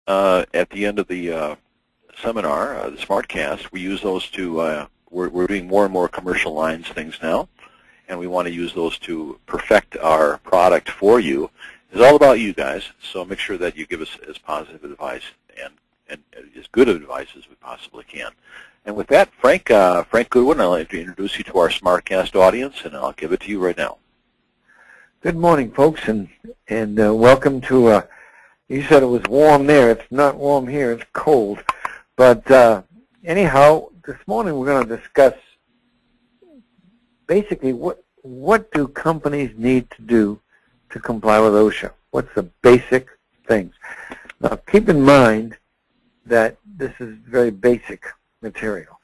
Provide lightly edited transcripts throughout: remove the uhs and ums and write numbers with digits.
at the end of the seminar, the Smartcast. We use those to, we're doing more and more commercial lines things now, and we want to use those to perfect our product for you. It's all about you guys, so make sure that you give us as positive advice and as good advice as we possibly can. And with that, Frank Goodwin, I'd like to introduce you to our Smartcast audience, and I'll give it to you right now. Good morning, folks, and welcome to, you said it was warm there. It's not warm here. It's cold. But anyhow, this morning we're going to discuss basically what do companies need to do to comply with OSHA. What's the basic things? Now, keep in mind that this is very basic material.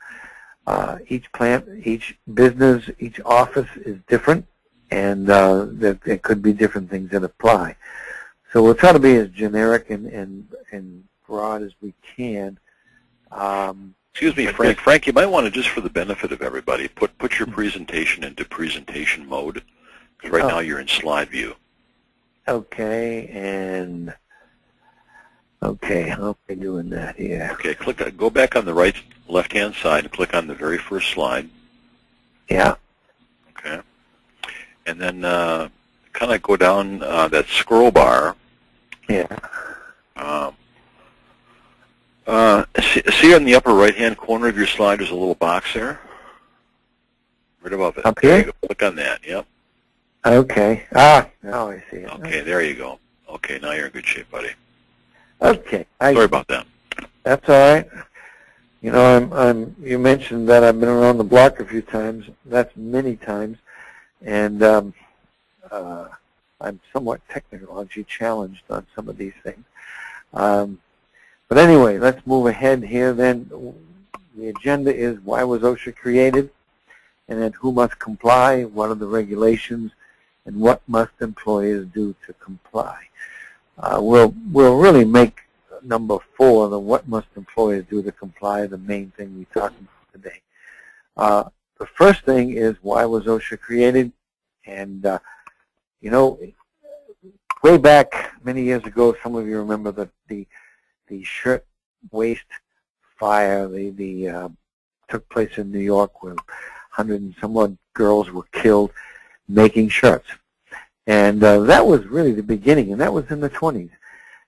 Each plant, each business, each office is different, and there could be different things that apply. So we'll try to be as generic and broad as we can. Excuse me, Frank. Frank, you might want to, just for the benefit of everybody, put your presentation into presentation mode, because right now you're in slide view. Okay, and okay, how am I doing that here? Okay, go back on the left-hand side and click on the very first slide. Yeah. Okay. And then kind of go down that scroll bar. Yeah. See on the upper right-hand corner of your slide, there's a little box there, right above it. Up here? There you go. Click on that. Yep. Okay. Now I see it. Okay, there you go. Okay, now you're in good shape, buddy. Okay. Sorry about that. That's all right. You know, you mentioned that I've been around the block a few times. That's many times, and I'm somewhat technology challenged on some of these things. But anyway, let's move ahead here then. The agenda is why was OSHA created, and then who must comply, what are the regulations, and what must employers do to comply. We'll really make number 4, the what must employers do to comply, the main thing we talked about today. The first thing is why was OSHA created, and you know, way back many years ago, some of you remember that the shirt waist fire took place in New York, where 100 and some odd girls were killed making shirts, and that was really the beginning, and that was in the 20s.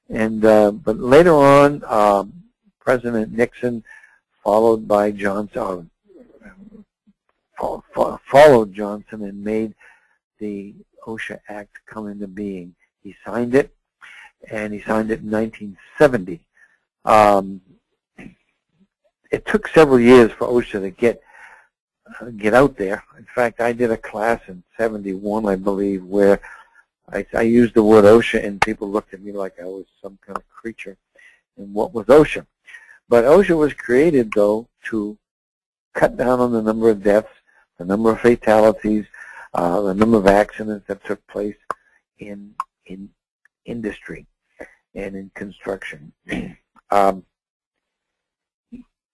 And but later on, President Nixon, followed by Johnson, followed Johnson and made the OSHA Act come into being. He signed it, and he signed it in 1970. It took several years for OSHA to get out there. In fact, I did a class in '71, I believe, where I used the word OSHA, and people looked at me like I was some kind of creature. And what was OSHA? But OSHA was created, though, to cut down on the number of deaths, the number of fatalities, the number of accidents that took place in industry and in construction.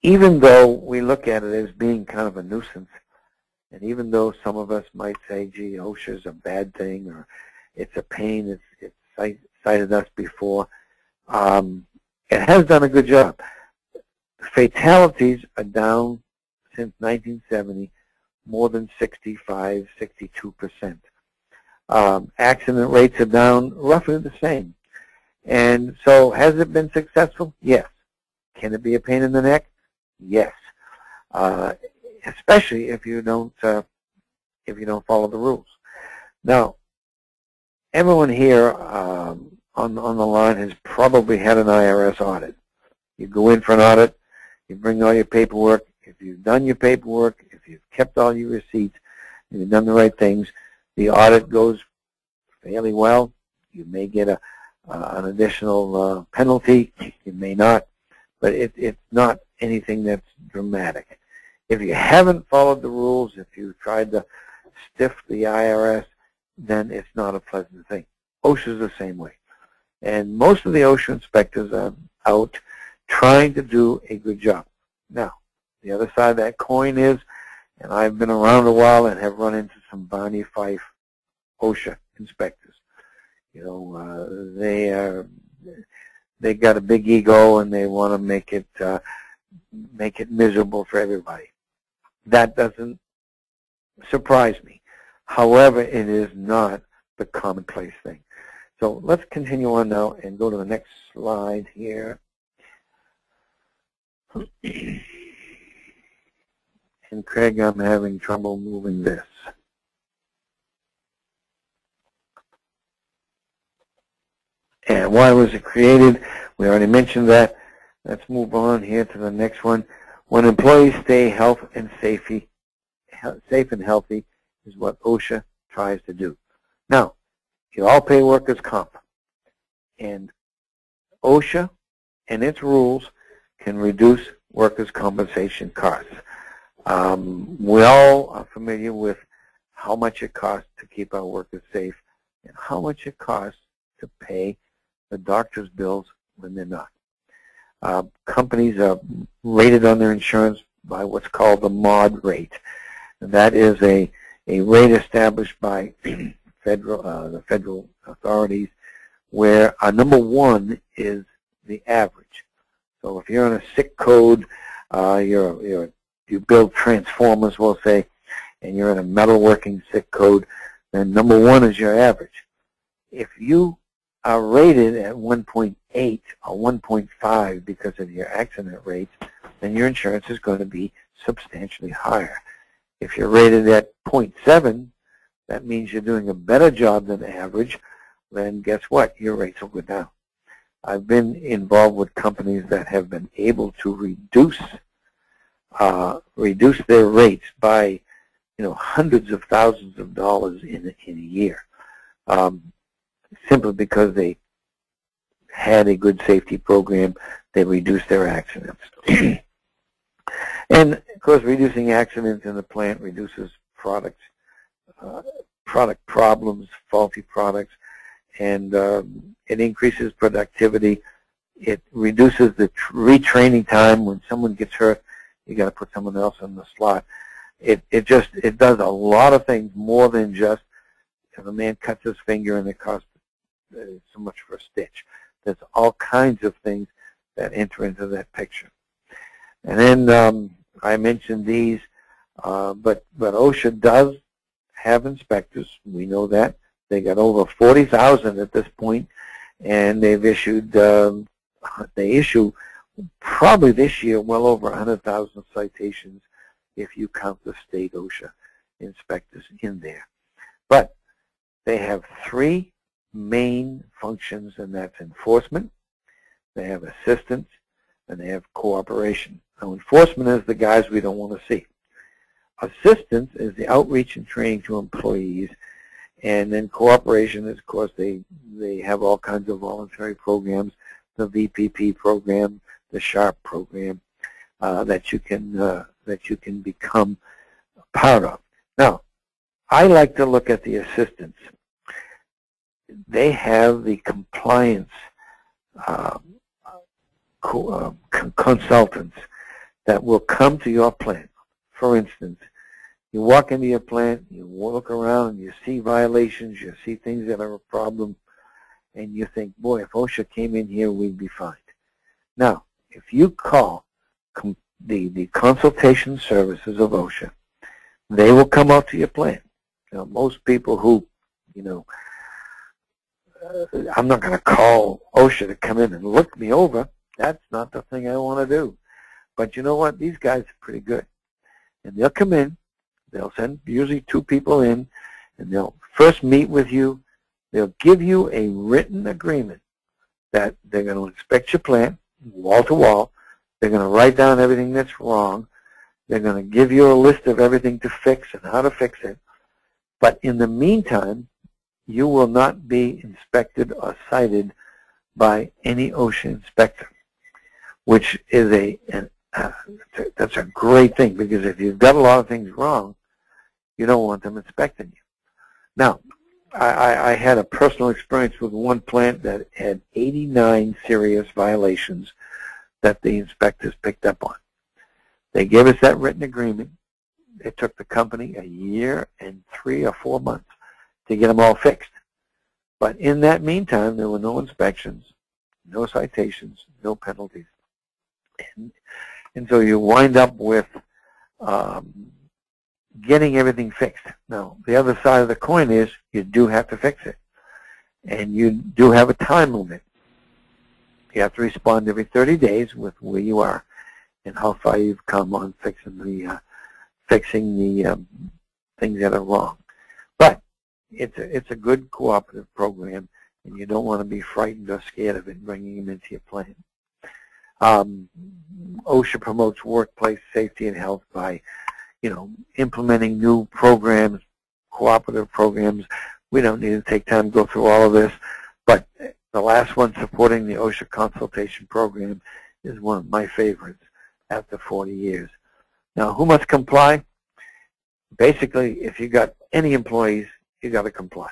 Even though we look at it as being kind of a nuisance, and even though some of us might say, gee, OSHA is a bad thing, or it's a pain, it's cited us before, it has done a good job. Fatalities are down since 1970, more than 65, 62%. Accident rates are down roughly the same. And so has it been successful? Yes. Can it be a pain in the neck? Yes. Especially if you don't follow the rules. Now, everyone here on the line has probably had an IRS audit. You go in for an audit, you bring all your paperwork. If you've done your paperwork, if you've kept all your receipts, and you've done the right things, the audit goes fairly well. You may get an additional penalty. You may not, but it's not anything that's dramatic. If you haven't followed the rules, if you tried to stiff the IRS, then it's not a pleasant thing. OSHA is the same way. And most of the OSHA inspectors are out trying to do a good job. Now, the other side of that coin is, and I've been around a while and have run into some Barney Fife OSHA inspectors. You know, they got a big ego and they want to make it miserable for everybody. That doesn't surprise me. However, it is not the commonplace thing. So let's continue on now and go to the next slide here. And Craig, I'm having trouble moving this. And why was it created? We already mentioned that. Let's move on here to the next one. When employees stay safe and healthy is what OSHA tries to do. Now, you all pay workers' comp. And OSHA and its rules can reduce workers' compensation costs. We all are familiar with how much it costs to keep our workers safe and how much it costs to pay the doctor's bills when they're not. Companies are rated on their insurance by what's called the MOD rate. And that is a rate established by the federal authorities where number one is the average. So if you're on a sick code, you build transformers, we'll say, and you're in a metalworking sick code, then number one is your average. If you are rated at 1.8 or 1.5 because of your accident rates, then your insurance is going to be substantially higher. If you're rated at 0.7, that means you're doing a better job than average, then guess what? Your rates will go down. I've been involved with companies that have been able to reduce their rates by, hundreds of thousands of dollars in a year, simply because they had a good safety program. They reduced their accidents. And of course, reducing accidents in the plant reduces product problems, faulty products, and it increases productivity. It reduces the retraining time. When someone gets hurt, you got to put someone else in the slot. It does a lot of things more than just if a man cuts his finger and it costs so much for a stitch. There's all kinds of things that enter into that picture. And then I mentioned these, but OSHA does have inspectors. We know that. They got over 40,000 at this point, and they've issued, they issue probably this year well over 100,000 citations if you count the state OSHA inspectors in there. But they have three main functions, and that's enforcement, they have assistance, and they have cooperation. Now, enforcement is the guys we don't want to see. Assistance is the outreach and training to employees, and then cooperation is, of course, they have all kinds of voluntary programs, the VPP program, the SHARP program, that you can become part of. Now, I like to look at the assistance. They have the compliance consultants that will come to your plant. For instance, you walk into your plant, you look around, and you see violations, you see things that are a problem, and you think, boy, if OSHA came in here, we'd be fine. Now, if you call the consultation services of OSHA, they will come out to your plant. Now, most people who, I'm not going to call OSHA to come in and look me over. That's not the thing I want to do. But you know what? These guys are pretty good. And they'll come in. They'll send usually two people in, and they'll first meet with you. They'll give you a written agreement that they're going to inspect your plant, wall to wall. They're going to write down everything that's wrong. They're going to give you a list of everything to fix and how to fix it. But in the meantime, you will not be inspected or cited by any OSHA inspector, which is that's a great thing, because if you've got a lot of things wrong, you don't want them inspecting you. Now, I had a personal experience with one plant that had 89 serious violations that the inspectors picked up on. They gave us that written agreement. It took the company a year and 3 or 4 months to get them all fixed. But in that meantime, there were no inspections. no citations, no penalties. And so you wind up with getting everything fixed. Now, the other side of the coin is you do have to fix it. And you do have a time limit. You have to respond every 30 days with where you are and how far you've come on fixing the things that are wrong. But it's a good cooperative program, and you don't want to be frightened or scared of it bringing them into your plan. OSHA promotes workplace safety and health by, implementing new programs, cooperative programs. We don't need to take time to go through all of this, but the last one, supporting the OSHA consultation program, is one of my favorites after 40 years. Now, who must comply? Basically, if you got any employees, you got to comply.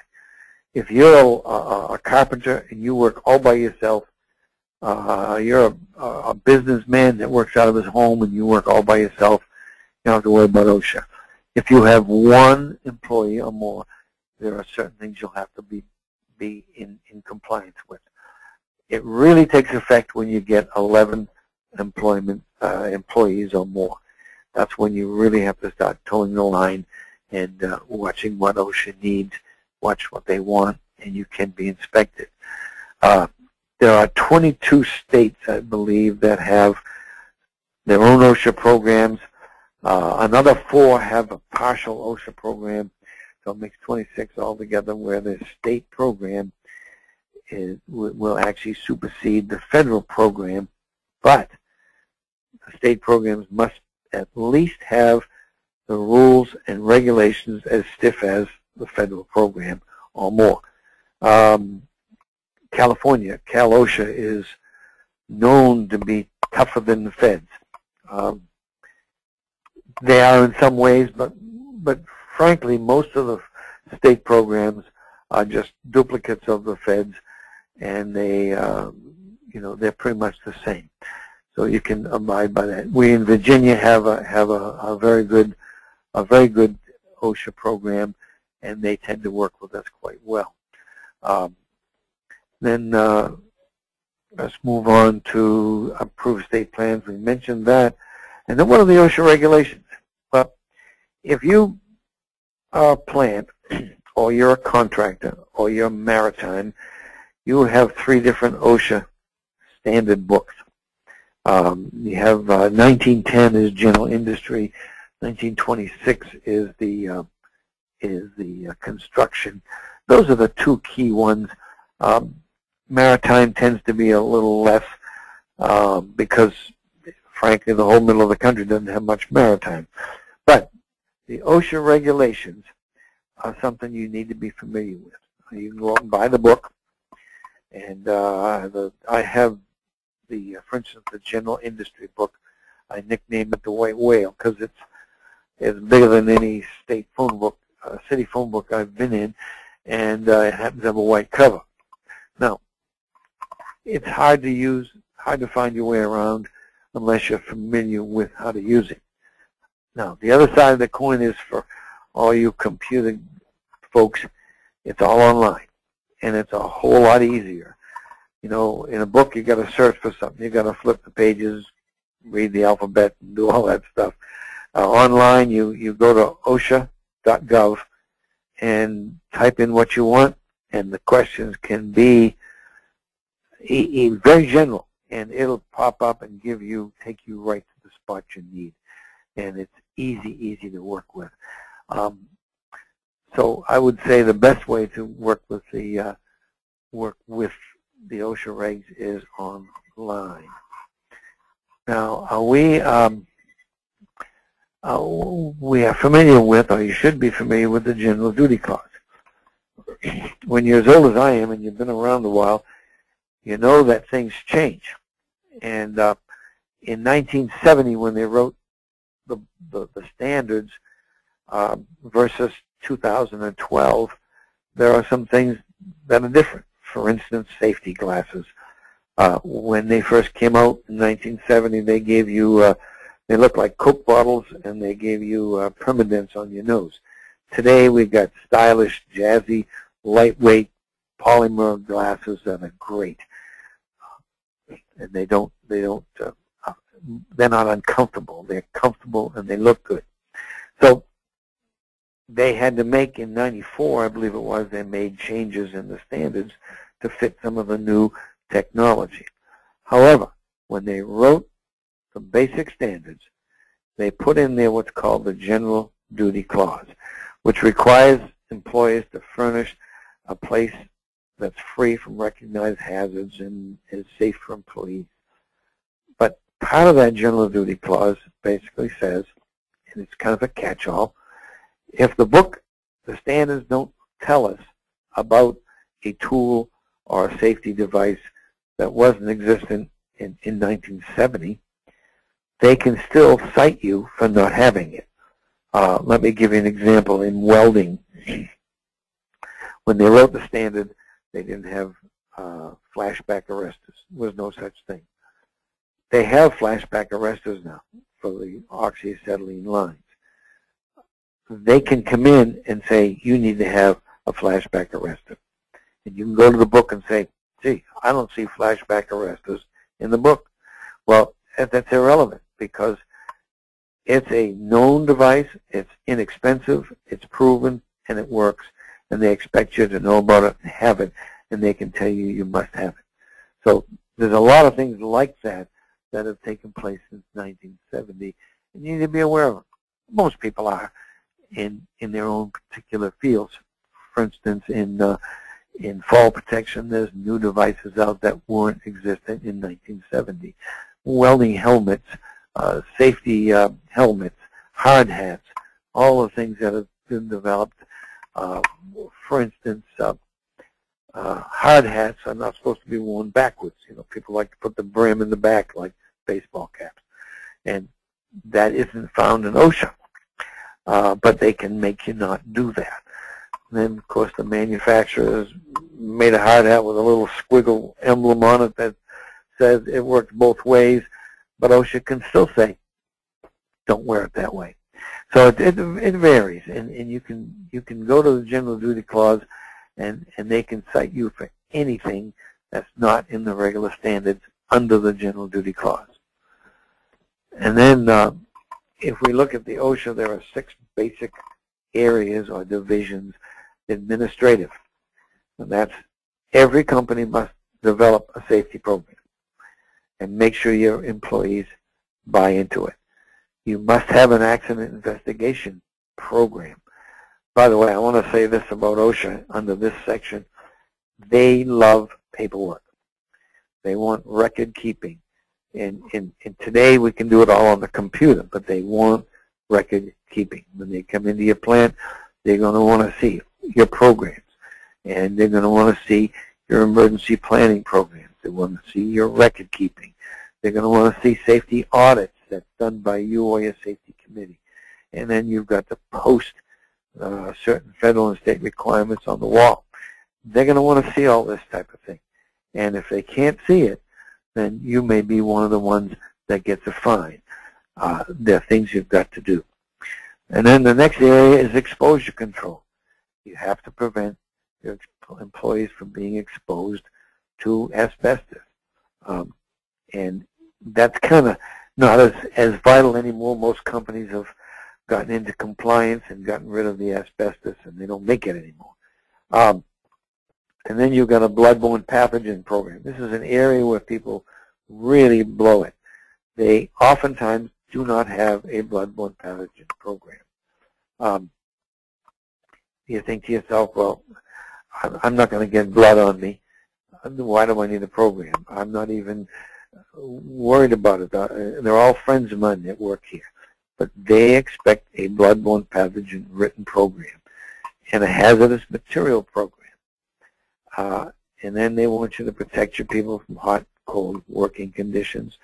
If you're a carpenter and you work all by yourself, you're a businessman that works out of his home and you work all by yourself, you don't have to worry about OSHA. If you have one employee or more, there are certain things you'll have to be in compliance with. It really takes effect when you get 11 employees or more. That's when you really have to start towing the line and watching what OSHA needs, watch what they want, and you can be inspected. There are 22 states, I believe, that have their own OSHA programs. Another 4 have a partial OSHA program, so it makes 26 altogether, where the state program will actually supersede the federal program, but the state programs must at least have the rules and regulations as stiff as the federal program or more. California, Cal OSHA, is known to be tougher than the feds. They are in some ways, but frankly, most of the state programs are just duplicates of the feds, and they, they're pretty much the same. So you can abide by that. We in Virginia have a very good OSHA program, and they tend to work with us quite well. Then let's move on to approved state plans. We mentioned that. And then what are the OSHA regulations? Well, if you are a plant, or you're a contractor, or you're maritime, you have 3 different OSHA standard books. You have 1910 is general industry, 1926 is the construction. Those are the 2 key ones. Maritime tends to be a little less because, frankly, the whole middle of the country doesn't have much maritime. But the OSHA regulations are something you need to be familiar with. You can go out and buy the book, and I have for instance, the general industry book. I nicknamed it the White Whale because it's bigger than any state phone book, city phone book I've been in, and it happens to have a white cover. Now, it's hard to use, hard to find your way around unless you're familiar with how to use it. Now, the other side of the coin is for all you computer folks, it's all online, and it's a whole lot easier. In a book, you got to search for something. You got to flip the pages, read the alphabet, and do all that stuff. Online, you go to OSHA.gov and type in what you want, and the questions can be very general, and it'll pop up and take you right to the spot you need, and it's easy to work with. So I would say the best way to work with the OSHA regs is online. Now, we are familiar with, or you should be familiar with, the general duty clause. When you're as old as I am and you've been around a while, you know that things change. And in 1970, when they wrote the standards versus 2012, there are some things that are different. For instance, safety glasses. When they first came out in 1970, they gave you, they looked like Coke bottles, and they gave you permanents on your nose. Today, we've got stylish, jazzy, lightweight polymer glasses that are great. and they're not uncomfortable. They're comfortable and they look good. So they had to make, in '94, I believe it was, they made changes in the standards to fit some of the new technology. However, when they wrote the basic standards, they put in there what's called the General Duty Clause, which requires employers to furnish a place that's free from recognized hazards and is safe for employees. But part of that General Duty Clause basically says, and it's kind of a catch-all, if the standards don't tell us about a tool or a safety device that wasn't existent in 1970, they can still cite you for not having it. Let me give you an example. In welding, when they wrote the standard, they didn't have flashback arresters. There was no such thing. They have flashback arresters now for the oxyacetylene lines. They can come in and say, you need to have a flashback arrestor. And you can go to the book and say, gee, I don't see flashback arresters in the book. Well, that's irrelevant because it's a known device, it's inexpensive, it's proven, and it works, and they expect you to know about it and have it, and they can tell you you must have it. So there's a lot of things like that that have taken place since 1970, and you need to be aware of them. Most people are in their own particular fields. For instance, in fall protection, there's new devices out that weren't existent in 1970. Welding helmets, safety helmets, hard hats, all the things that have been developed. For instance, hard hats are not supposed to be worn backwards. You know, people like to put the brim in the back like baseball caps, and that isn't found in OSHA. But they can make you not do that. And then, of course, the manufacturers made a hard hat with a little squiggle emblem on it that says it works both ways, but OSHA can still say, don't wear it that way. So it varies, and you can go to the General Duty Clause, and they can cite you for anything that's not in the regular standards under the General Duty Clause. And then if we look at the OSHA, there are 6 basic areas or divisions. Administrative, and that's every company must develop a safety program and make sure your employees buy into it. You must have an accident investigation program. By the way, I want to say this about OSHA under this section. They love paperwork. They want record keeping. And today we can do it all on the computer, but they want record keeping. When they come into your plant, they're going to want to see your programs, and they're going to want to see your emergency planning programs. They want to see your record keeping. They're going to want to see safety audits that's done by you or your safety committee. And then you've got to post certain federal and state requirements on the wall. They're going to want to see all this type of thing. And if they can't see it, then you may be one of the ones that gets a fine. There are things you've got to do. And then the next area is exposure control. You have to prevent your employees from being exposed to asbestos. And that's kind of not as vital anymore. Most companies have gotten into compliance and gotten rid of the asbestos, and they don't make it anymore. And then you've got a bloodborne pathogen program. This is an area where people really blow it. They oftentimes do not have a bloodborne pathogen program. You think to yourself, well, I'm not going to get blood on me. Why do I need a program? I'm not even worried about it. They're all friends of mine that work here. But they expect a bloodborne pathogen written program and a hazardous material program. And then they want you to protect your people from hot, cold working conditions,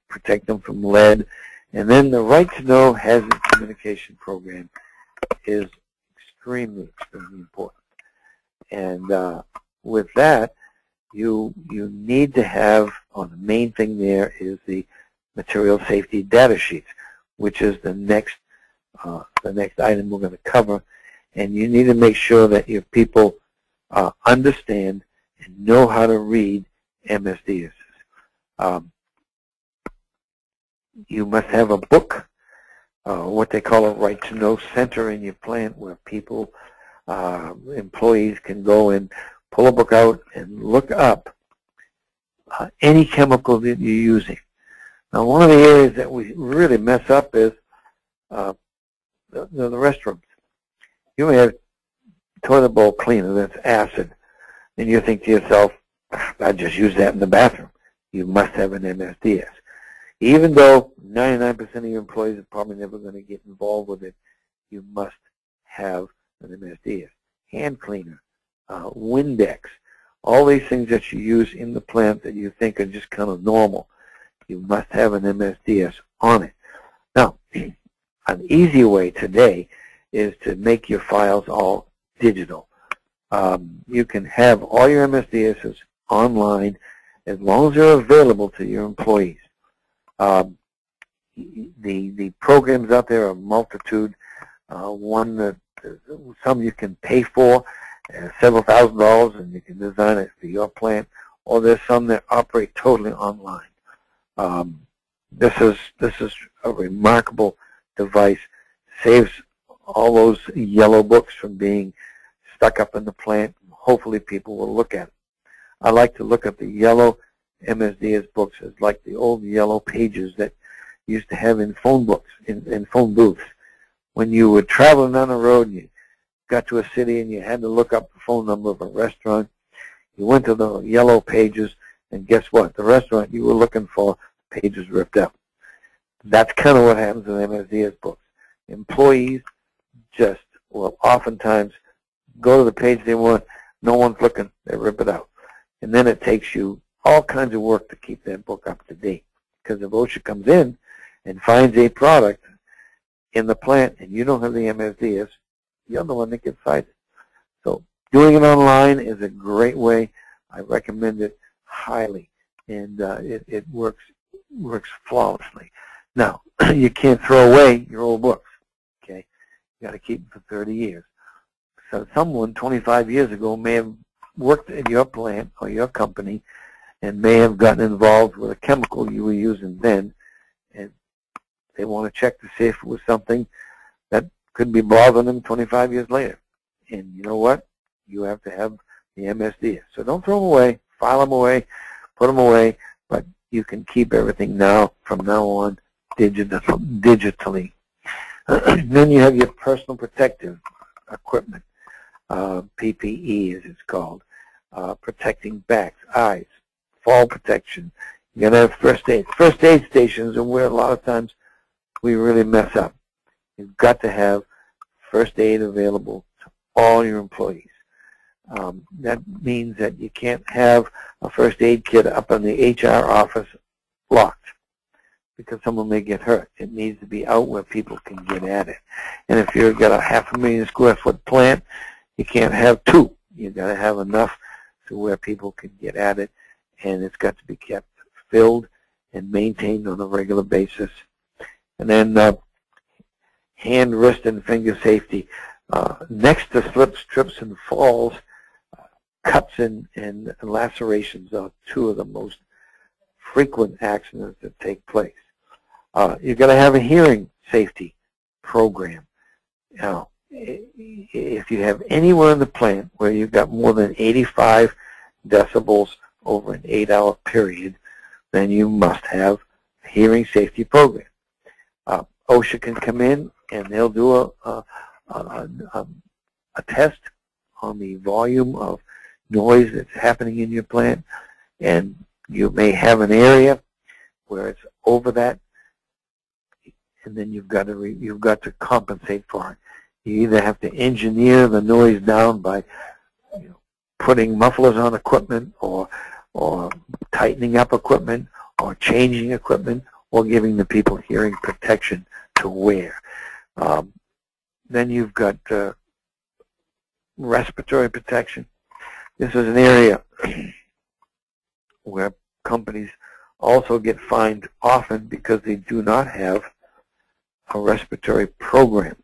protect them from lead. And then the Right to Know Hazard Communication Program is extremely, extremely important. And with that, you need to have, the main thing there is the material safety data sheets, which is the next item we're going to cover. And you need to make sure that your people understand and know how to read MSDSs. You must have a book, what they call a right to know center in your plant, where people, employees can go and pull a book out and look up any chemical that you're using. Now, one of the areas that we really mess up is the restrooms. You may have toilet bowl cleaner that's acid, and you think to yourself, I just use that in the bathroom. You must have an MSDS. Even though 99% of your employees are probably never going to get involved with it, you must have an MSDS. Hand cleaner, Windex, all these things that you use in the plant that you think are just kind of normal, you must have an MSDS on it. Now, an easy way today is to make your files all digital. You can have all your MSDSs online as long as they're available to your employees. The programs out there are a multitude. One that some you can pay for, several $1,000s, and you can design it for your plant. Or there's some that operate totally online. This is a remarkable device. Saves all those yellow books from being stuck up in the plant. Hopefully, people will look at it. I like to look at the yellow MSDS books as like the old yellow pages that you used to have in phone books, in phone booths. When you were traveling down the road and you got to a city and you had to look up the phone number of a restaurant, you went to the yellow pages, and guess what? The restaurant you were looking for, pages ripped up. That's kind of what happens in MSDS books. Employees just will oftentimes go to the page they want. No one's looking. They rip it out. And then it takes you all kinds of work to keep that book up to date. Because if OSHA comes in and finds a product in the plant and you don't have the MSDS, you're the one that gets cited. So doing it online is a great way. I recommend it highly. And it works flawlessly. Now, you can't throw away your old books. Okay? You got to keep them for 30 years. So someone 25 years ago may have worked at your plant or your company and may have gotten involved with a chemical you were using then, and they want to check to see if it was something that could be bothering them 25 years later. And you know what? You have to have the MSDS. So don't throw them away, file them away, put them away, but you can keep everything now, from now on, digitally. Then you have your personal protective equipment, PPE as it's called, protecting backs, eyes, fall protection. You're going to have first aid. First aid stations are where a lot of times we really mess up. You've got to have first aid available to all your employees. That means that you can't have a first aid kit up in the HR office locked because someone may get hurt. It needs to be out where people can get at it. And if you've got a 500,000 square foot plant, you can't have two. You've got to have enough to where people can get at it, and it's got to be kept filled and maintained on a regular basis. And then hand, wrist, and finger safety. Next to slips, trips, and falls, cuts and lacerations are two of the most frequent accidents that take place. You've got to have a hearing safety program. Now, if you have anywhere in the plant where you've got more than 85 decibels over an 8-hour period, then you must have a hearing safety program. OSHA can come in and they'll do a test on the volume of noise that's happening in your plant, and you may have an area where it's over that, and then you've got to compensate for it. You either have to engineer the noise down by putting mufflers on equipment, or tightening up equipment, or changing equipment, or giving the people hearing protection to wear. Then you've got respiratory protection. This is an area where companies also get fined often because they do not have a respiratory program.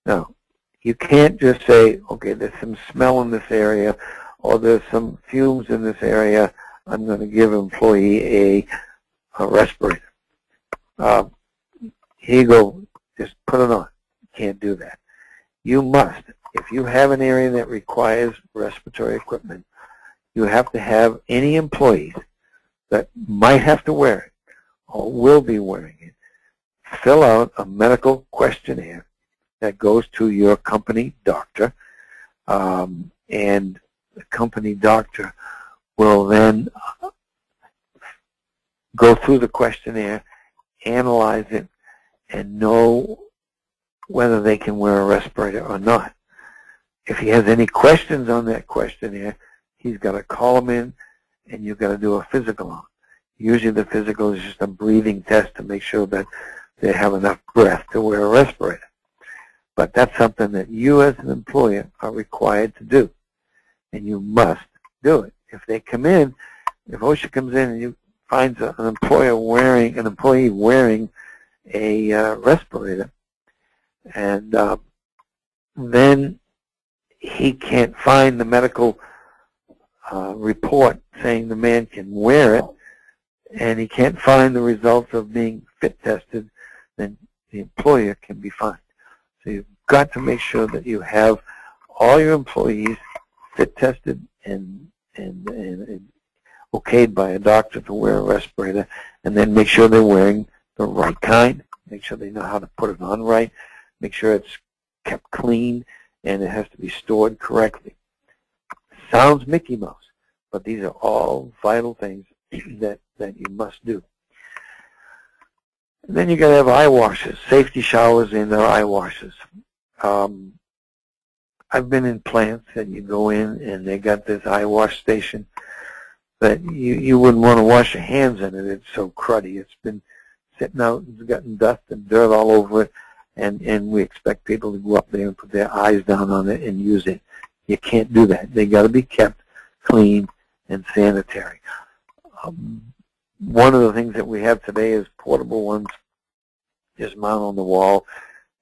Now, you can't just say, okay, there's some smell in this area, or there's some fumes in this area, I'm going to give an employee a respirator. Here you go, just put it on. You can't do that. You must, if you have an area that requires respiratory equipment, you have to have any employees that might have to wear it or will be wearing it fill out a medical questionnaire that goes to your company doctor, and the company doctor will then go through the questionnaire, analyze it, and know whether they can wear a respirator or not. If he has any questions on that questionnaire, he's got to call them in, and you've got to do a physical on. Usually the physical is just a breathing test to make sure that they have enough breath to wear a respirator. But that's something that you as an employer are required to do, and you must do it. If they come in, if OSHA comes in and you finds an employee wearing a respirator, and then he can't find the medical report saying the man can wear it, and he can't find the results of being fit tested, then the employer can be fined. So you've got to make sure that you have all your employees fit tested and okayed by a doctor to wear a respirator, and then make sure they're wearing the right kind, make sure they know how to put it on right, make sure it's kept clean, and it has to be stored correctly. Sounds Mickey Mouse, but these are all vital things that you must do. And then you got to have eye washes, safety showers in their eye washes. I've been in plants that you go in and they got this eye wash station that you wouldn't want to wash your hands in it. It's so cruddy. It's been sitting out, it's gotten dust and dirt all over it, and we expect people to go up there and put their eyes down on it and use it. You can't do that. They got to be kept clean and sanitary. One of the things that we have today is portable ones, just mount on the wall,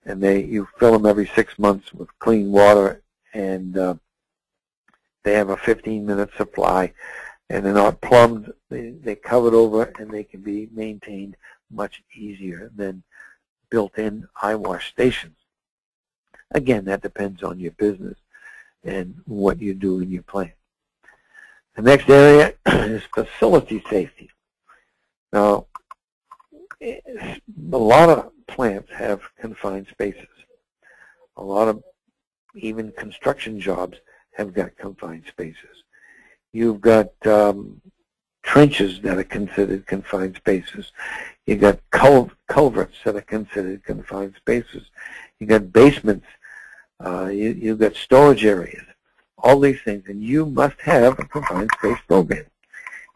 and you fill them every 6 months with clean water, and they have a 15-minute supply, and they're not plumbed. They're covered over, and they can be maintained much easier than built-in eye wash stations. Again, that depends on your business and what you do in your plant. The next area is facility safety. Now, a lot of plants have confined spaces. A lot of even construction jobs have got confined spaces. You've got trenches that are considered confined spaces. You've got culverts that are considered confined spaces. You've got basements. You've got storage areas. All these things, and you must have a confined space program.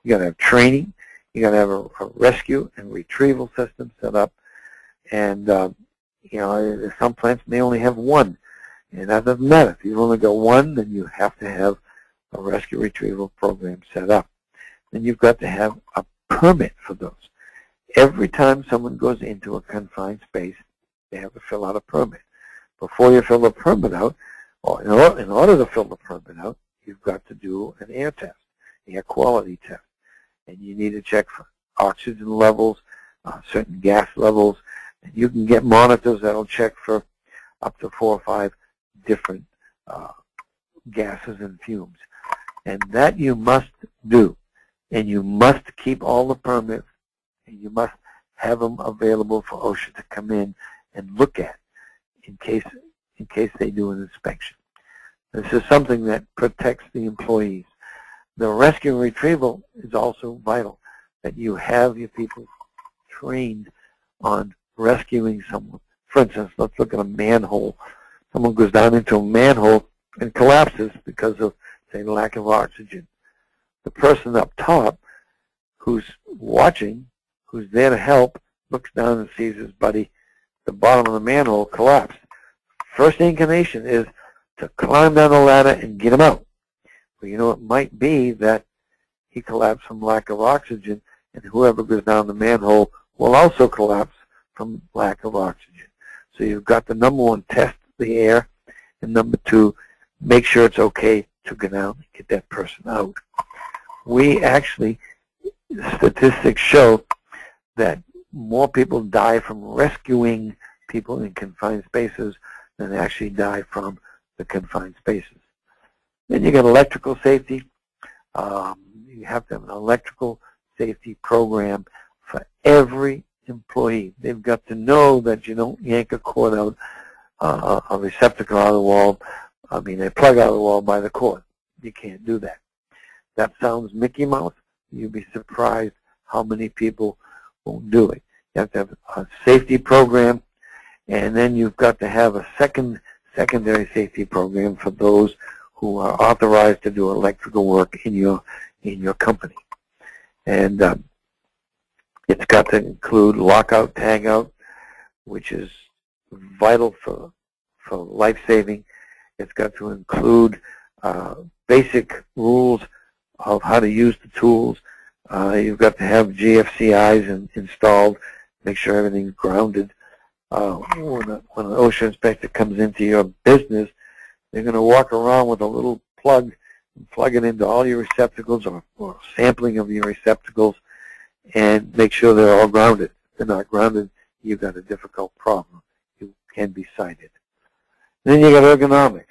You got to have training. You got to have a rescue and retrieval system set up, and you know, some plants may only have one, and that doesn't matter. If you've only got one, then you have to have a rescue retrieval program set up. Then you've got to have a permit for those. Every time someone goes into a confined space, they have to fill out a permit. Before you fill the permit out, or in order to fill the permit out, you've got to do an air test, air quality test. And you need to check for oxygen levels, certain gas levels, and you can get monitors that will check for up to 4 or 5 different gases and fumes. And that you must do. And you must keep all the permits, and you must have them available for OSHA to come in and look at in case they do an inspection. This is something that protects the employees. The rescue and retrieval is also vital, that you have your people trained on rescuing someone. For instance, let's look at a manhole. Someone goes down into a manhole and collapses because of, say, lack of oxygen. The person up top who's watching, who's there to help, looks down and sees his buddy, the bottom of the manhole, collapse. First inclination is to climb down the ladder and get him out. Well, you know, it might be that he collapsed from lack of oxygen, and whoever goes down the manhole will also collapse from lack of oxygen. So you've got to, number one, test the air, and number two, make sure it's okay to go down and get that person out. we actually, statistics show that more people die from rescuing people in confined spaces than actually die from the confined spaces. Then you got electrical safety. You have to have an electrical safety program for every employee. They've got to know that you don't yank a cord out, a receptacle out of the wall. I mean, a plug out of the wall by the cord. You can't do that. That sounds Mickey Mouse. You'd be surprised how many people won't do it. You have to have a safety program, and then you've got to have a secondary safety program for those who are authorized to do electrical work in your company. And it's got to include lockout, tagout, which is vital for life-saving. It's got to include basic rules of how to use the tools. You've got to have GFCIs installed, make sure everything's grounded. When an OSHA inspector comes into your business, they're going to walk around with a little plug and plug it into all your receptacles or sampling of your receptacles and make sure they're all grounded. If they're not grounded, you've got a difficult problem. You can be cited. Then you got ergonomics.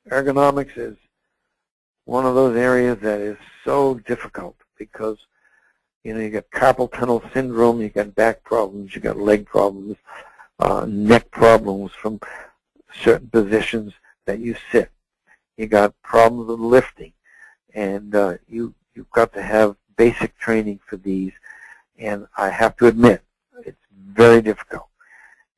Ergonomics is one of those areas that is so difficult because, you know, you got carpal tunnel syndrome, you got back problems, you got leg problems, neck problems from certain positions that you sit. You got problems with lifting, and you've got to have basic training for these. And I have to admit, it's very difficult.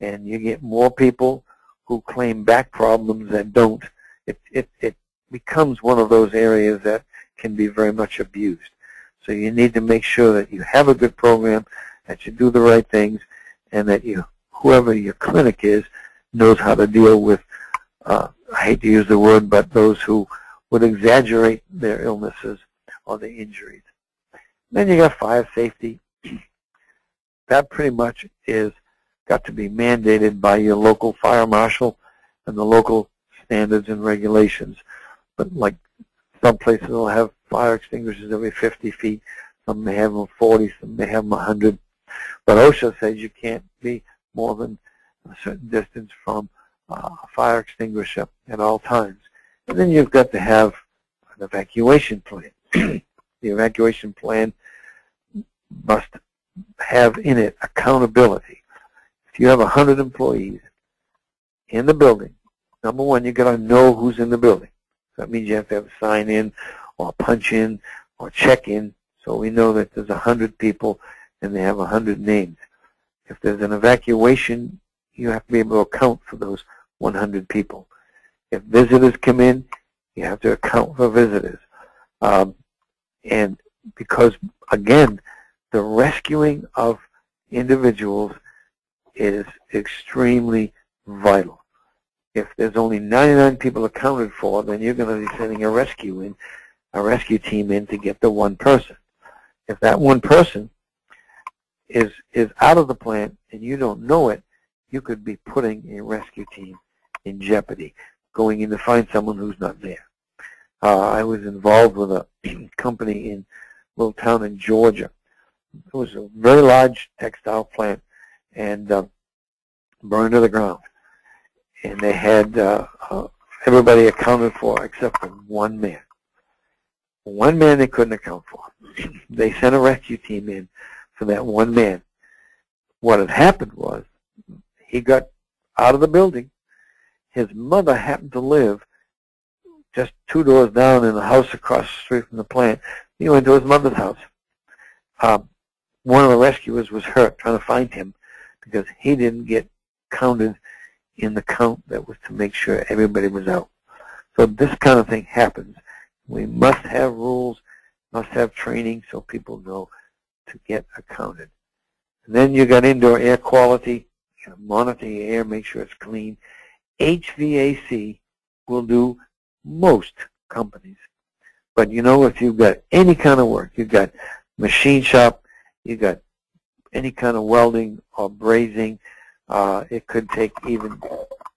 And you get more people who claim back problems that don't. It becomes one of those areas that can be very much abused. So you need to make sure that you have a good program, that you do the right things, and that whoever your clinic is knows how to deal with, I hate to use the word, but those who would exaggerate their illnesses or their injuries. Then you got fire safety. That pretty much is got to be mandated by your local fire marshal and the local standards and regulations. But like some places will have fire extinguishers every 50 feet. Some may have them 40, some may have them 100. But OSHA says you can't be more than a certain distance from a fire extinguisher at all times. And then you've got to have an evacuation plan. The evacuation plan must have in it accountability. If you have 100 employees in the building, number one, you've got to know who's in the building. So that means you have to have a sign in or punch in or check in so we know that there's 100 people and they have 100 names. If there's an evacuation, you have to be able to account for those 100 people. If visitors come in, you have to account for visitors. And because, again, the rescuing of individuals is extremely vital. If there's only 99 people accounted for, then you're going to be sending a rescue team in to get the one person. If that one person is out of the plant and you don't know it, you could be putting a rescue team in jeopardy, going in to find someone who's not there. I was involved with a company in a little town in Georgia. It was a very large textile plant and burned to the ground. And they had everybody accounted for except for one man. One man they couldn't account for. They sent a rescue team in for that one man. What had happened was he got out of the building. His mother happened to live just 2 doors down in the house across the street from the plant. He went to his mother's house. One of the rescuers was hurt trying to find him because he didn't get counted in the count that was to make sure everybody was out. So this kind of thing happens. We must have rules, must have training so people know to get accounted. And then you got indoor air quality. You gotta monitor your air, make sure it's clean. HVAC will do most companies. But you know, if you've got any kind of work, you've got machine shop, you've got any kind of welding or brazing, it could take even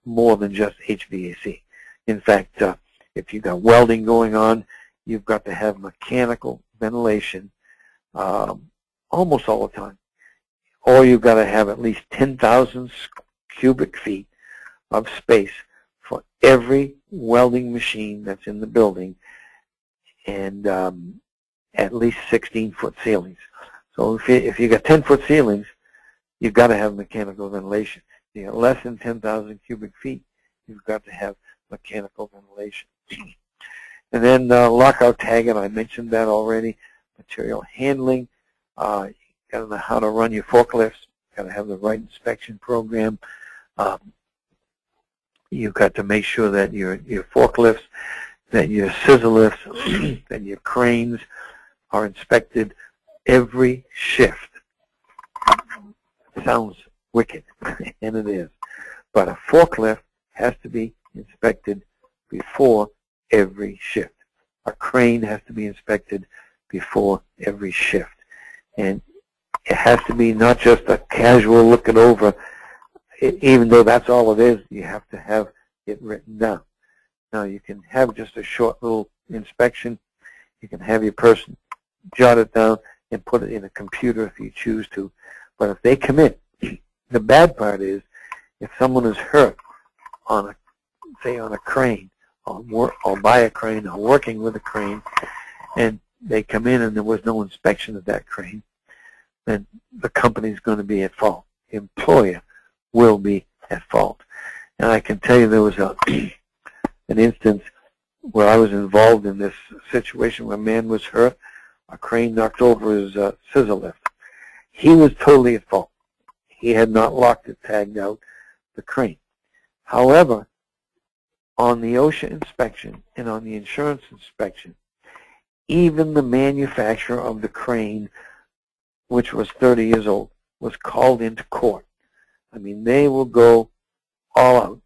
more than just HVAC. In fact, if you've got welding going on, you've got to have mechanical ventilation almost all the time. Or you've got to have at least 10,000 cubic feet of space for every welding machine that's in the building, and at least 16-foot ceilings. So if you got 10-foot ceilings, you've got to have mechanical ventilation. If you got less than 10,000 cubic feet, you've got to have mechanical ventilation. And then lockout tagging, I mentioned that already. Material handling, you got to know how to run your forklifts. Got to have the right inspection program. You've got to make sure that your forklifts, that your scissor lifts, that your cranes are inspected every shift. Sounds wicked, and it is. But a forklift has to be inspected before every shift. A crane has to be inspected before every shift. And it has to be not just a casual looking over. Even though that's all it is, you have to have it written down. Now, you can have just a short little inspection. You can have your person jot it down and put it in a computer if you choose to. But if they come in, the bad part is if someone is hurt on say on a crane, or by a crane, or working with a crane, and they come in and there was no inspection of that crane, then the company's going to be at fault. The employer will be at fault. And I can tell you there was an instance where I was involved in this situation where a man was hurt. A crane knocked over his scissor lift. He was totally at fault. He had not locked it, tagged out the crane. However, on the OSHA inspection and on the insurance inspection, even the manufacturer of the crane, which was 30 years old, was called into court. I mean, they will go all out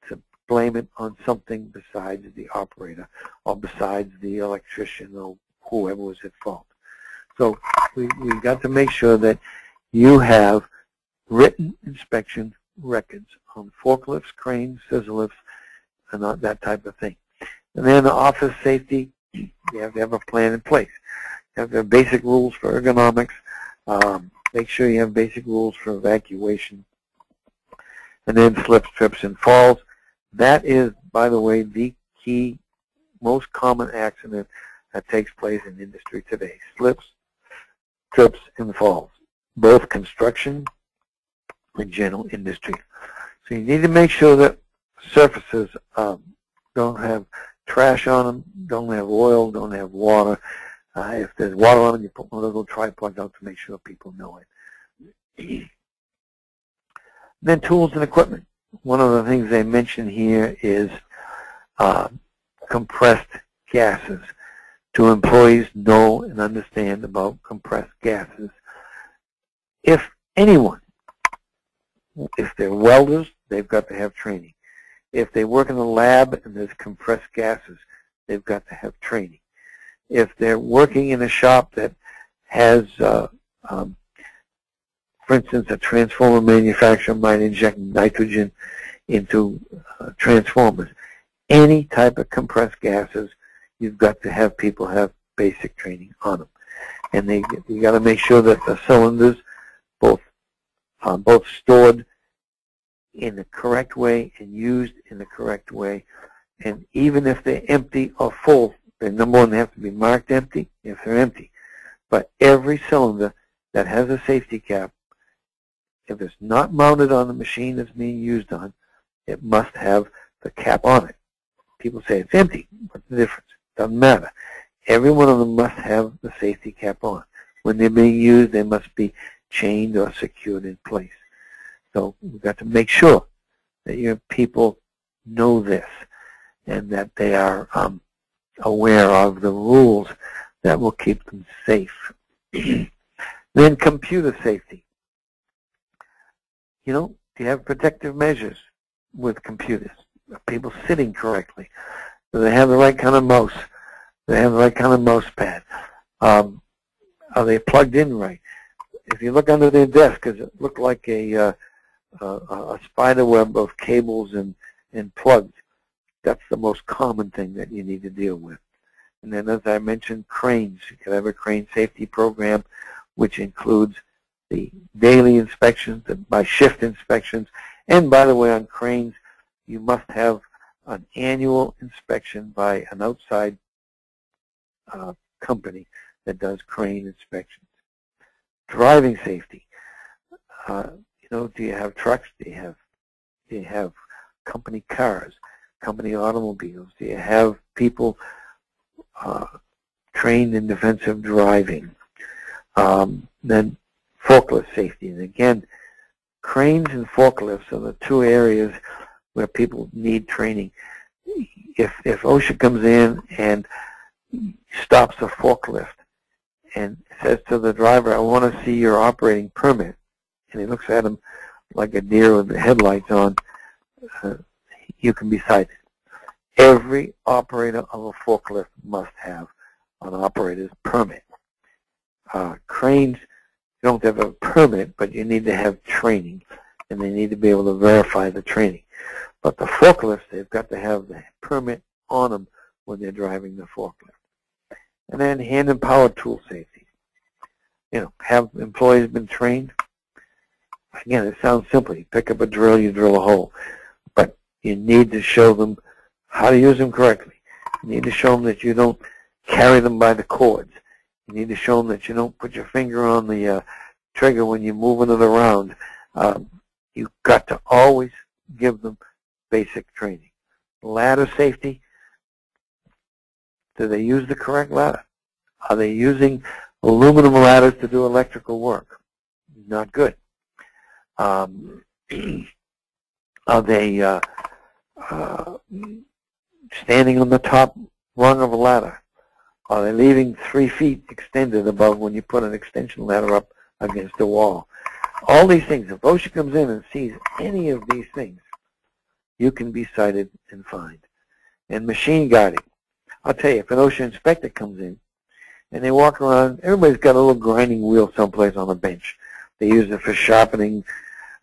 to blame it on something besides the operator or besides the electrician or whoever was at fault. So we've got to make sure that you have written inspection records on forklifts, cranes, scissor lifts, and that type of thing. And then the office safety, you have to have a plan in place. You have to have basic rules for ergonomics. Make sure you have basic rules for evacuation. And then slips, trips, and falls. That is, by the way, the key, most common accident that takes place in industry today. Slips, trips, and falls. Both construction and general industry. So you need to make sure that surfaces don't have trash on them, don't have oil, don't have water. If there's water on them, you put one of those little tri-plugs out to make sure people know it. Then tools and equipment. One of the things they mention here is compressed gases. Do employees know and understand about compressed gases? If anyone, if they're welders, they've got to have training. If they work in a lab and there's compressed gases, they've got to have training. If they're working in a shop that has, for instance, a transformer manufacturer might inject nitrogen into transformers, any type of compressed gases, you've got to have people have basic training on them. And you got to make sure that the cylinders, both stored in the correct way and used in the correct way. And even if they're empty or full, they, number one, they have to be marked empty if they're empty. But every cylinder that has a safety cap, if it's not mounted on the machine that's being used on, it must have the cap on it. People say it's empty. What's the difference? Doesn't matter. Every one of them must have the safety cap on. When they're being used, they must be chained or secured in place. So we've got to make sure that your people know this and that they are aware of the rules that will keep them safe. Then computer safety. You know, do you have protective measures with computers? Are people sitting correctly? Do they have the right kind of mouse? Do they have the right kind of mouse pad? Are they plugged in right? If you look under their desk, does it look like a spider web of cables and plugs? That's the most common thing that you need to deal with. And then, as I mentioned, cranes. You can have a crane safety program, which includes the daily inspections, the by shift inspections, and by the way, on cranes, you must have an annual inspection by an outside company that does crane inspections. Driving safety. Do you have trucks? Do you have company cars, company automobiles? Do you have people trained in defensive driving? Then forklift safety. And again, cranes and forklifts are the two areas where people need training. If OSHA comes in and stops a forklift and says to the driver, I want to see your operating permit, and he looks at him like a deer with the headlights on, you can be cited. Every operator of a forklift must have an operator's permit. Cranes, you don't have a permit, but you need to have training, and they need to be able to verify the training. But the forklifts, they've got to have the permit on them when they're driving the forklift. And then hand and power tool safety. Have employees been trained? Again, it sounds simple. You pick up a drill, you drill a hole. But you need to show them how to use them correctly. You need to show them that you don't carry them by the cords. You need to show them that you don't put your finger on the trigger when you're moving it around. You've got to always give them basic training. Ladder safety. Do they use the correct ladder? Are they using aluminum ladders to do electrical work? Not good. Are they standing on the top rung of a ladder? Are they leaving 3 feet extended above when you put an extension ladder up against the wall? All these things, if OSHA comes in and sees any of these things, you can be cited and fined. And machine guarding. I'll tell you, if an OSHA inspector comes in and they walk around, everybody's got a little grinding wheel someplace on a bench. They use it for sharpening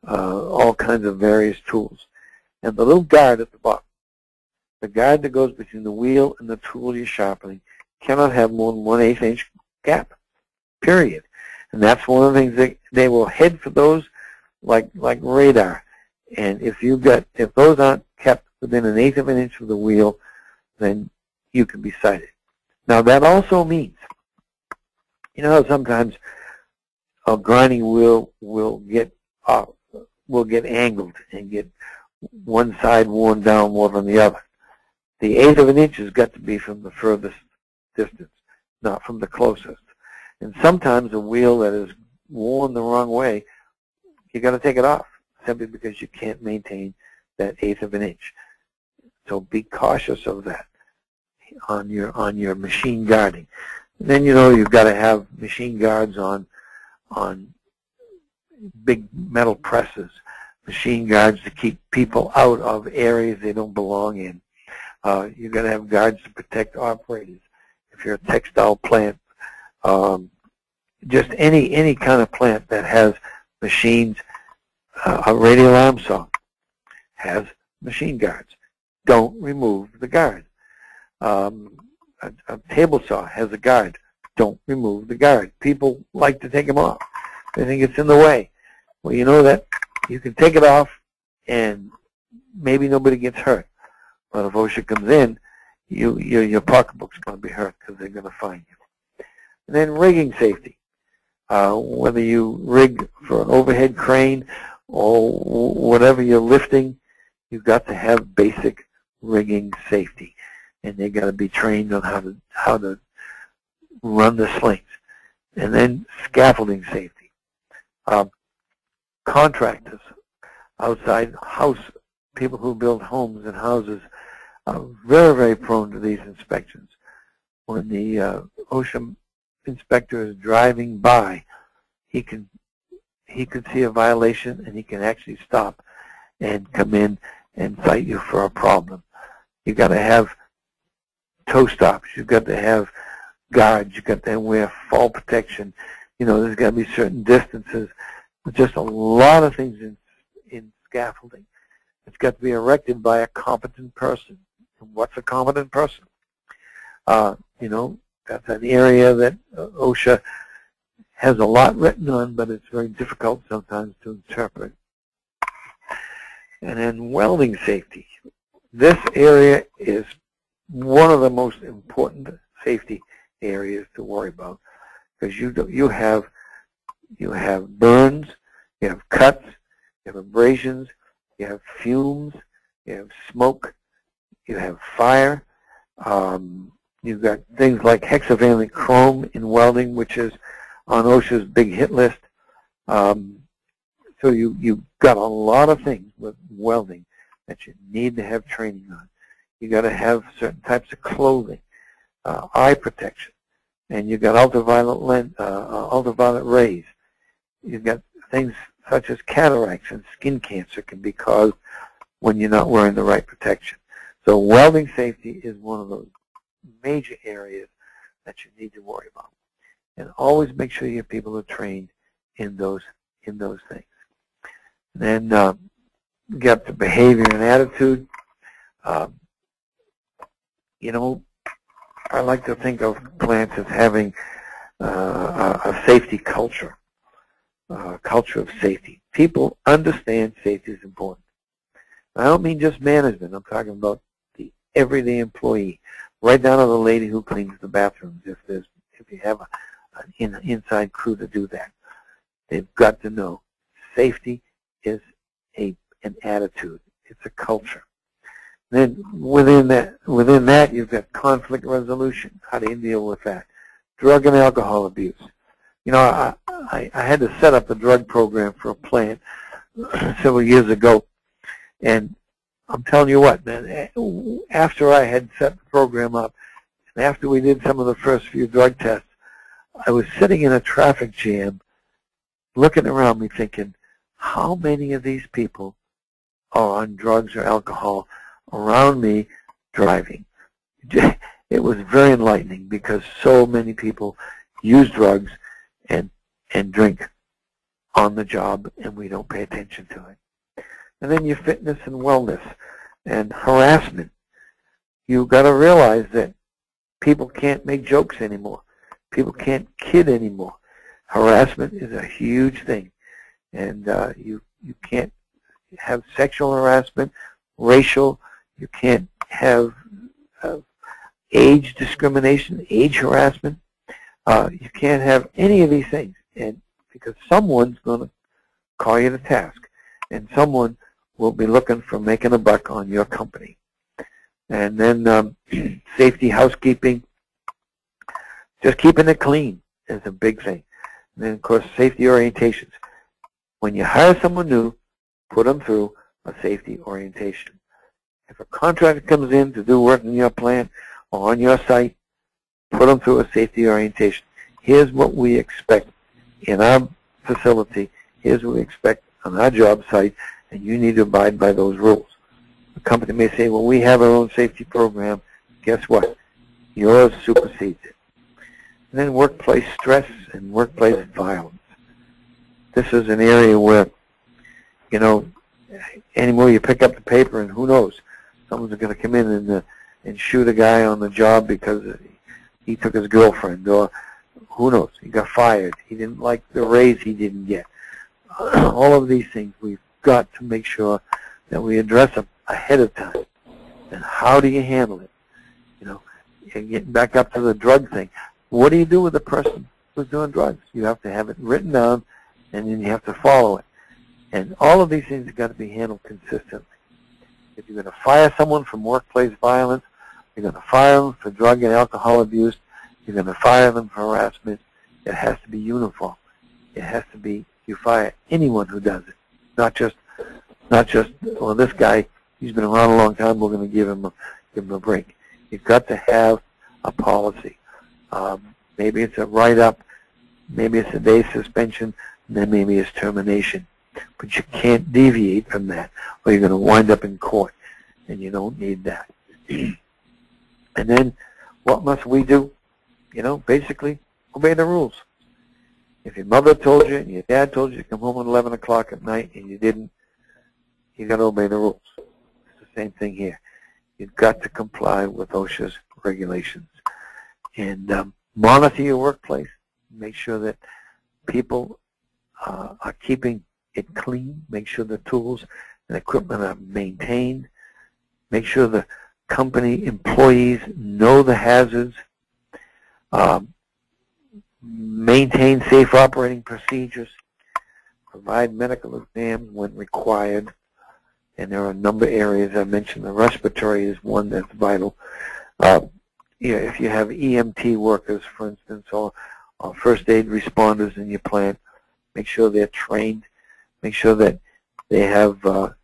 all kinds of various tools. And the little guard at the bottom, the guard that goes between the wheel and the tool you're sharpening, cannot have more than 1/8 inch gap, period. And that's one of the things they will head for those like radar. And if those aren't kept within 1/8 of an inch of the wheel, then you can be cited. Now that also means, sometimes a grinding wheel will get angled and get one side worn down more than the other. The 1/8 of an inch has got to be from the furthest distance, not from the closest. And sometimes a wheel that is worn the wrong way, you got to take it off simply because you can't maintain that 1/8 of an inch. So be cautious of that on your machine guarding. And then you've got to have machine guards on big metal presses, machine guards to keep people out of areas they don't belong in. You've got to have guards to protect operators. If you're a textile plant, just any kind of plant that has machines, a radial arm saw has machine guards. Don't remove the guard. A table saw has a guard. Don't remove the guard. People like to take them off. They think it's in the way. Well, you know that you can take it off and maybe nobody gets hurt. But if OSHA comes in, your pocketbook's going to be hurt because they're going to fine you. And then rigging safety. Whether you rig for an overhead crane or whatever you're lifting, you've got to have basic rigging safety. And they've got to be trained on how to run the slings. And then scaffolding safety. Contractors, outside house, people who build homes and houses are very, very prone to these inspections. When the OSHA inspector is driving by, he could see a violation and he can actually stop and come in and cite you for a problem. You've got to have toe stops. You've got to have guards. You've got to wear fall protection. There's got to be certain distances. Just a lot of things in scaffolding. It's got to be erected by a competent person. And what's a competent person? You know, that's an area that OSHA has a lot written on, but it's very difficult sometimes to interpret. And then welding safety. This area is one of the most important safety areas to worry about, because you have burns, you have cuts, you have abrasions, you have fumes, you have smoke, you have fire. You've got things like hexavalent chrome in welding, which is on OSHA's big hit list. So you've got a lot of things with welding that you need to have training on. You got to have certain types of clothing, eye protection, and you've got ultraviolet rays. You've got things such as cataracts and skin cancer can be caused when you're not wearing the right protection. So welding safety is one of those major areas that you need to worry about. And always make sure your people are trained in those things. And then you got the behavior and attitude. You know, I like to think of plants as having a safety culture, a culture of safety. People understand safety is important. I don't mean just management. I'm talking about the everyday employee, right down to the lady who cleans the bathrooms. If you have an inside crew to do that, they've got to know safety is an attitude. It's a culture. Then within that, you've got conflict resolution. How do you deal with that? Drug and alcohol abuse. You know, I had to set up a drug program for a plant several years ago, and I'm telling you what, man, after I had set the program up, and after we did some of the first few drug tests, I was sitting in a traffic jam looking around me thinking, how many of these people are on drugs or alcohol around me driving? It was very enlightening because so many people use drugs and drink on the job, and we don't pay attention to it. And then your fitness and wellness and harassment. You've got to realize that people can't make jokes anymore. People can't kid anymore. Harassment is a huge thing. And you can't have sexual harassment, racial. You can't have age discrimination, age harassment. You can't have any of these things, and because someone's going to call you to task, and someone will be looking for making a buck on your company. And then safety, housekeeping, just keeping it clean is a big thing. And then, of course, safety orientations. When you hire someone new, put them through a safety orientation. If a contractor comes in to do work in your plant or on your site, put them through a safety orientation. Here's what we expect in our facility. Here's what we expect on our job site, and you need to abide by those rules. The company may say, well, we have our own safety program. Guess what? Yours supersedes it. And then workplace stress and workplace violence. This is an area where, you know, anymore you pick up the paper and who knows, someone's going to come in and shoot a guy on the job because he took his girlfriend, or who knows, he got fired. He didn't like the raise he didn't get. All of these things we've got to make sure that we address them ahead of time. And how do you handle it? You know, and getting back up to the drug thing. What do you do with a person who's doing drugs? You have to have it written down, and then you have to follow it. And all of these things have got to be handled consistently. If you're going to fire someone from workplace violence, you're going to fire them for drug and alcohol abuse, you're going to fire them for harassment, it has to be uniform. It has to be, you fire anyone who does it. Not just, well, this guy, he's been around a long time, we're going to give him a break. You've got to have a policy. Maybe it's a write-up, maybe it's a day suspension, and then maybe it's termination. But you can't deviate from that, or you're going to wind up in court, and you don't need that. And then, what must we do? You know, basically, obey the rules. If your mother told you and your dad told you to come home at 11 o'clock at night and you didn't, you got to obey the rules. It's the same thing here. You've got to comply with OSHA's regulations. And monitor your workplace. Make sure that people are keeping it clean. Make sure the tools and equipment are maintained. Make sure the company employees know the hazards. Maintain safe operating procedures. Provide medical exams when required. And there are a number of areas I mentioned. The respiratory is one that's vital. If you have EMT workers, for instance, or first aid responders in your plant, make sure they're trained. Make sure that they have the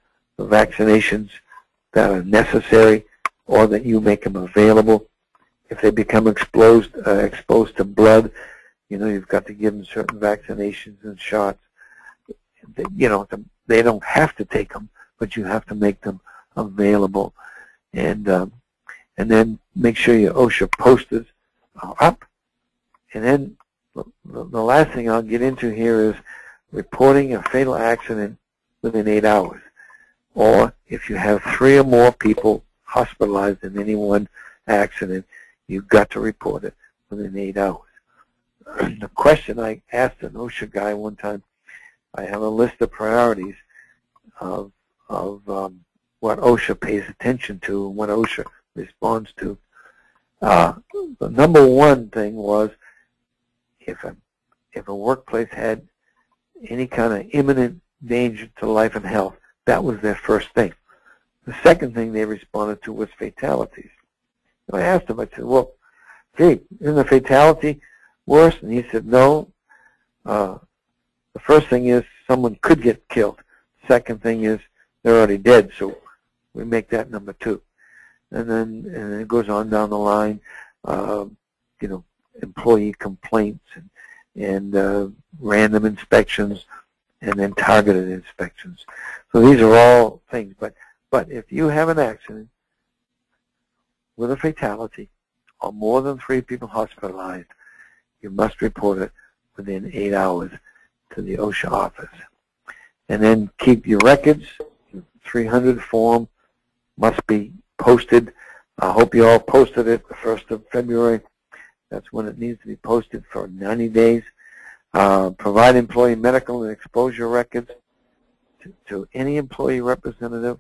vaccinations that are necessary, or that you make them available. If they become exposed to blood, you've got to give them certain vaccinations and shots. They don't have to take them, but you have to make them available. And then make sure your OSHA posters are up. And then the last thing I'll get into here is reporting a fatal accident within 8 hours. Or if you have 3 or more people hospitalized in any one accident, you've got to report it within 8 hours. The question I asked an OSHA guy one time, I have a list of priorities of what OSHA pays attention to and what OSHA responds to. The number one thing was if a workplace had any kind of imminent danger to life and health, that was their first thing. The second thing they responded to was fatalities. And I asked him, I said, well, gee, isn't a fatality worse? And he said, no. The first thing is someone could get killed. Second thing is they're already dead, so we make that number 2. And then it goes on down the line, employee complaints and random inspections, and then targeted inspections. So these are all things. But if you have an accident with a fatality or more than 3 people hospitalized, you must report it within 8 hours to the OSHA office. And then keep your records. 300 form must be posted. I hope you all posted it the 1st of February. That's when it needs to be posted for 90 days. Provide employee medical and exposure records to any employee representative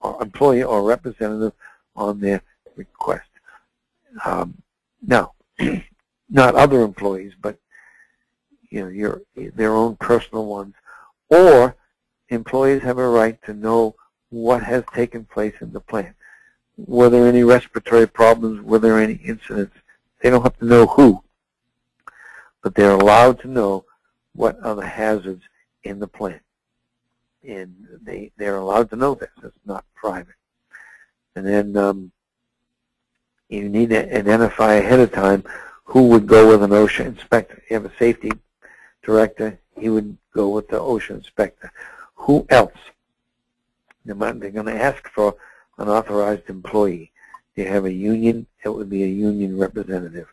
or representative on their request. Now, not other employees, but their own personal ones. Or employees have a right to know what has taken place in the plant. Were there any respiratory problems? Were there any incidents? They don't have to know who, but they're allowed to know what are the hazards in the plant. And they're allowed to know this. It's not private. And then you need to identify ahead of time who would go with an OSHA inspector. You have a safety director, he would go with the OSHA inspector. Who else? They're going to ask for an authorized employee. Do you have a union? It would be a union representative.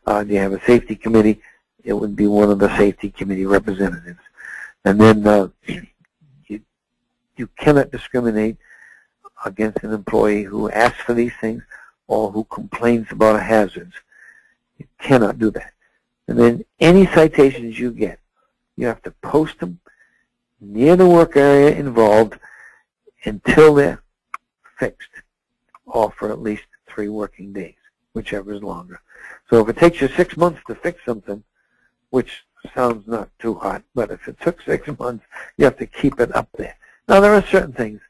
Do you have a safety committee? It would be one of the safety committee representatives. And then you cannot discriminate against an employee who asks for these things or who complains about hazards. You cannot do that. And then any citations you get, you have to post them near the work area involved until they're fixed, or for at least 3 working days, whichever is longer. So if it takes you 6 months to fix something, which sounds not too hot, but if it took 6 months, you have to keep it up there. Now, there are certain things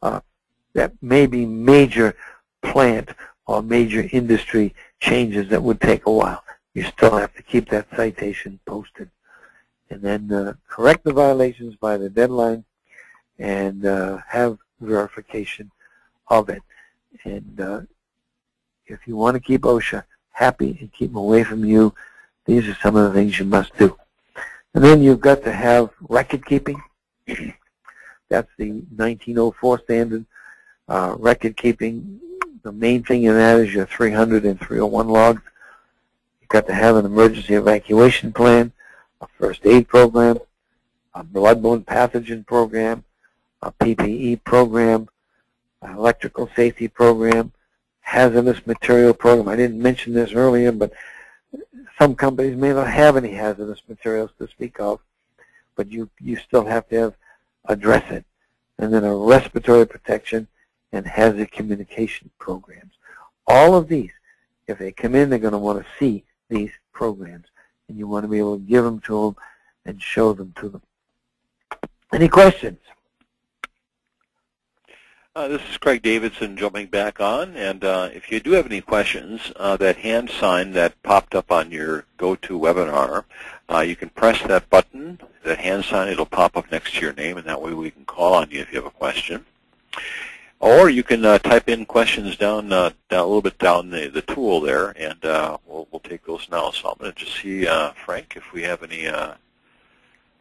that may be major plant or major industry changes that would take a while. You still have to keep that citation posted. And then correct the violations by the deadline and have verification of it. And if you want to keep OSHA happy and keep them away from you, these are some of the things you must do. And then you've got to have record keeping. That's the 1904 standard. Record keeping, the main thing in that is your 300 and 301 logs. You've got to have an emergency evacuation plan, a first aid program, a bloodborne pathogen program, a PPE program, an electrical safety program, hazardous material program. I didn't mention this earlier, but some companies may not have any hazardous materials to speak of, but you still have to address it. And then a respiratory protection and hazard communication programs. All of these, if they come in, they're going to want to see these programs, and you want to be able to give them to them and show them to them. Any questions? This is Craig Davidson jumping back on, and if you do have any questions, that hand sign that popped up on your GoToWebinar, you can press that button, that hand sign, it'll pop up next to your name, and that way we can call on you if you have a question. Or you can type in questions down a little bit down the tool there, and we'll take those now. So I'm going to just see, Frank, if we have any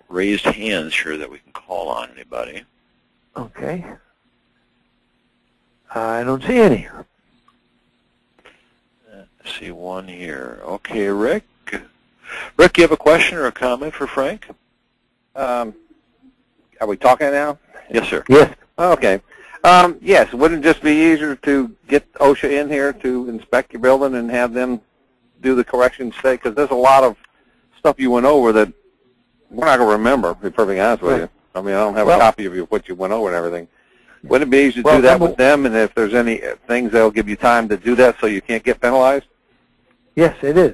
raised hands here that we can call on anybody. Okay. I don't see any. Let's see one here. Okay, Rick. Rick, you have a question or a comment for Frank? Are we talking now? Yes, sir. Yes. Okay. Yes, wouldn't it just be easier to get OSHA in here to inspect your building and have them do the corrections today? Because there's a lot of stuff you went over that we're not going to remember, to be perfectly honest with you. I mean, I don't have a copy of what you went over and everything. Wouldn't it be easy to do that with them, and if there's any things, they'll give you time to do that so you can't get penalized? Yes, it is.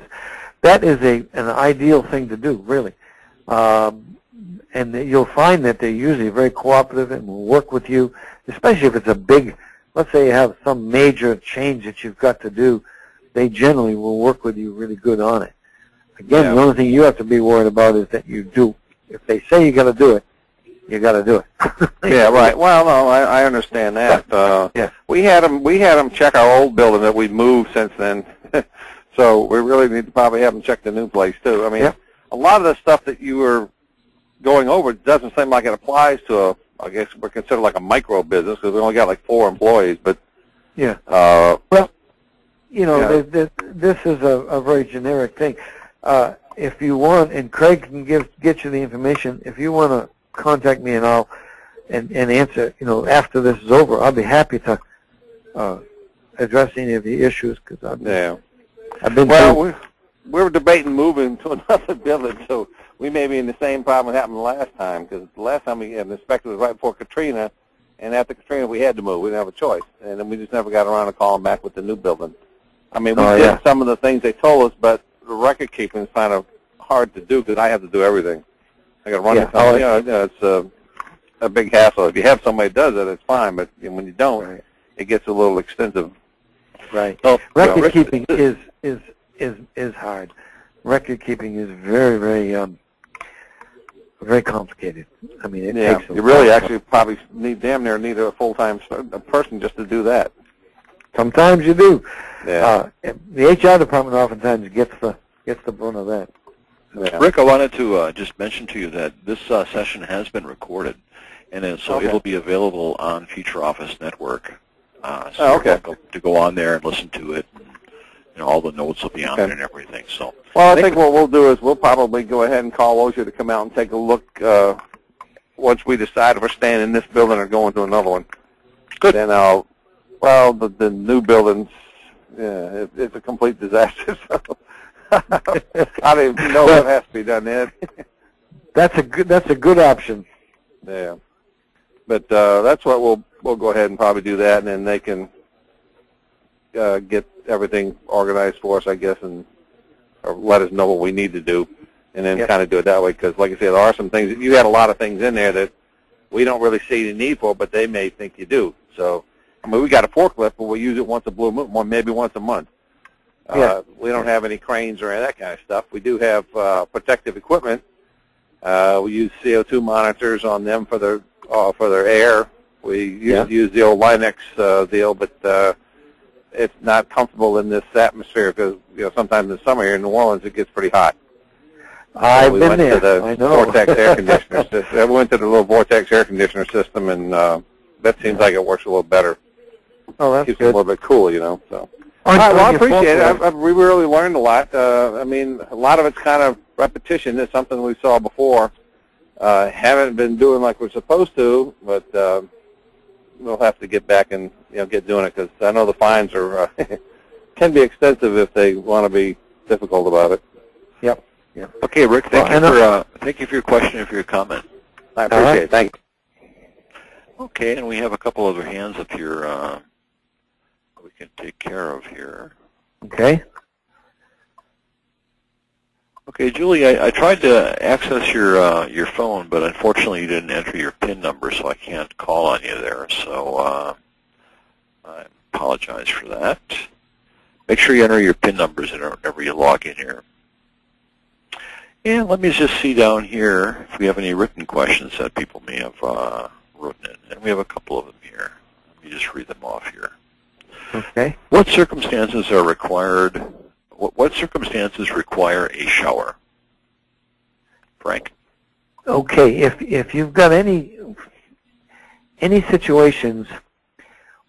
That is an ideal thing to do, really. And you'll find that they're usually very cooperative and will work with you, especially if it's a big, let's say you have some major change that you've got to do, they generally will work with you really good on it. Again, the only thing you have to be worried about is that you do. If they say you got to do it, you got to do it. Yeah, right. Well, no, I understand that. Yeah. We had them check our old building that we've moved since then, so we really need to probably have them check the new place too. I mean, a lot of the stuff that you were going over doesn't seem like it applies to I guess we're considered like a micro business because we only got like 4 employees, but well, you know, this is a very generic thing. If you want, and Craig can get you the information. If you want to contact me, and I'll and answer. You know, after this is over, I'll be happy to address any of the issues because I've been. Well, we were debating moving to another building, so we may be in the same problem that happened last time because the last time we had an inspector was right before Katrina, and after Katrina we had to move. We didn't have a choice, and then we just never got around to calling back with the new building. I mean, we did some of the things they told us, but the record keeping is kind of hard to do because I have to do everything. I got to run the company. It's a big hassle. If you have somebody that does it, it's fine, but when you don't, it gets a little extensive. Right. So, record keeping is hard. Record keeping is very, very complicated. I mean, it takes you really actually probably damn near need a full-time person just to do that. Sometimes you do. Yeah. The HR department oftentimes gets the brunt of that. Yeah. Rick, I wanted to just mention to you that this session has been recorded, and then, so it'll be available on Future Office Network. So you're welcome to go on there and listen to it. You know, all the notes will be on there and everything. So. Well, I think what we'll do is we'll probably go ahead and call OSHA to come out and take a look once we decide if we're staying in this building or going to another one. Good. Then the new building's, it's a complete disaster. So I don't even know what has to be done there. That's a good option. Yeah. But that's what we'll go ahead and probably do that, and then they can get everything organized for us, I guess, and or let us know what we need to do, and then kind of do it that way. Because, like I said, there are some things. You had a lot of things in there that we don't really see the need for, but they may think you do. So, I mean, we got a forklift, but we use it once a blue moon, maybe once a month. We don't have any cranes or any of that kind of stuff. We do have protective equipment. We use CO2 monitors on them for their air. We use the old Linux deal, but it's not comfortable in this atmosphere because sometimes in the summer here in New Orleans it gets pretty hot. I've been there. I know. Vortex air conditioner system. We went to the little Vortex air conditioner system, and that seems like it works a little better. Oh, that's Keeps good. it a little bit cool, so. All right, well, I appreciate it. We really learned a lot. I mean, a lot of it's kind of repetition. It's something we saw before. Haven't been doing like we're supposed to, but we'll have to get back and get doing it, because I know the fines are can be extensive if they want to be difficult about it. Yep. Yep. Okay, Rick. Thank you for your question and for your comment. I appreciate it. Thanks. Okay, and we have a couple other hands up here we can take care of here. Okay. Okay, Julie, I tried to access your phone, but unfortunately you didn't enter your PIN number, so I can't call on you there. So I apologize for that. Make sure you enter your PIN numbers whenever you log in here. And let me just see down here if we have any written questions that people may have written in. And we have a couple of them here. Let me just read them off here. Okay. What circumstances are required? What circumstances require a shower? Frank? Okay. If you've got any situations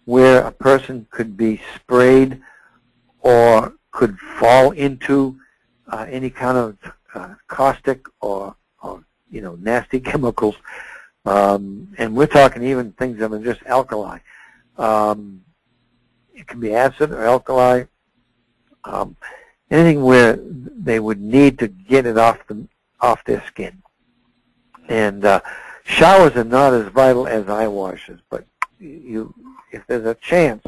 where a person could be sprayed or could fall into any kind of caustic or nasty chemicals, and we're talking even things that are just alkali. It can be acid or alkali. Anything where they would need to get it off their skin. And showers are not as vital as eye washes, but if there's a chance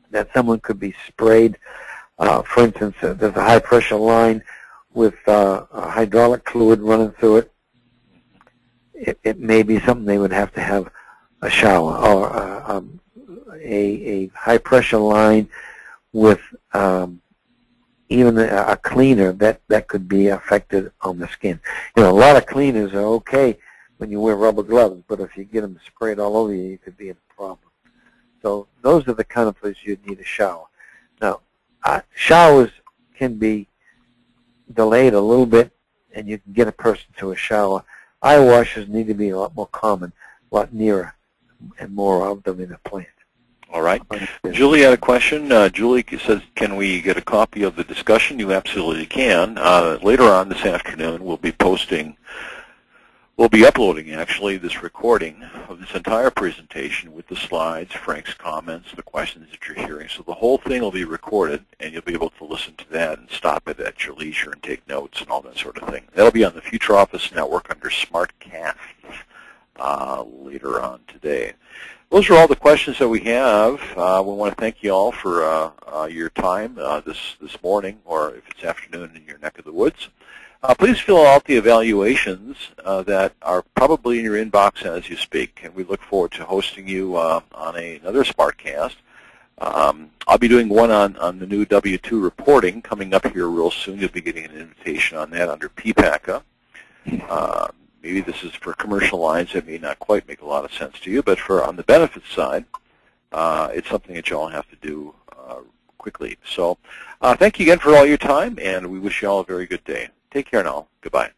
that someone could be sprayed, for instance, there's a high pressure line with a hydraulic fluid running through it, it may be something they would have to have a shower, or a high pressure line with even a cleaner that could be affected on the skin. A lot of cleaners are okay when you wear rubber gloves, but if you get them sprayed all over you, it could be a problem. So those are the kind of places you'd need a shower. Now, showers can be delayed a little bit, and you can get a person to a shower. Eye washes need to be a lot more common, a lot nearer, and more of them in a plant. All right. Julie had a question. Julie says, can we get a copy of the discussion? You absolutely can. Later on this afternoon, we'll be uploading, actually, this recording of this entire presentation with the slides, Frank's comments, the questions that you're hearing. So the whole thing will be recorded, and you'll be able to listen to that and stop it at your leisure and take notes and all that sort of thing. That'll be on the Future Office Network under Smartcast later on today. Those are all the questions that we have. We want to thank you all for your time this morning, or if it's afternoon in your neck of the woods. Please fill out the evaluations that are probably in your inbox as you speak, and we look forward to hosting you on another Smartcast. I'll be doing one on the new W-2 reporting coming up here real soon. You'll be getting an invitation on that under PPACA. Maybe this is for commercial lines that may not quite make a lot of sense to you, but on the benefits side, it's something that you all have to do quickly. So thank you again for all your time, and we wish you all a very good day. Take care now. Goodbye.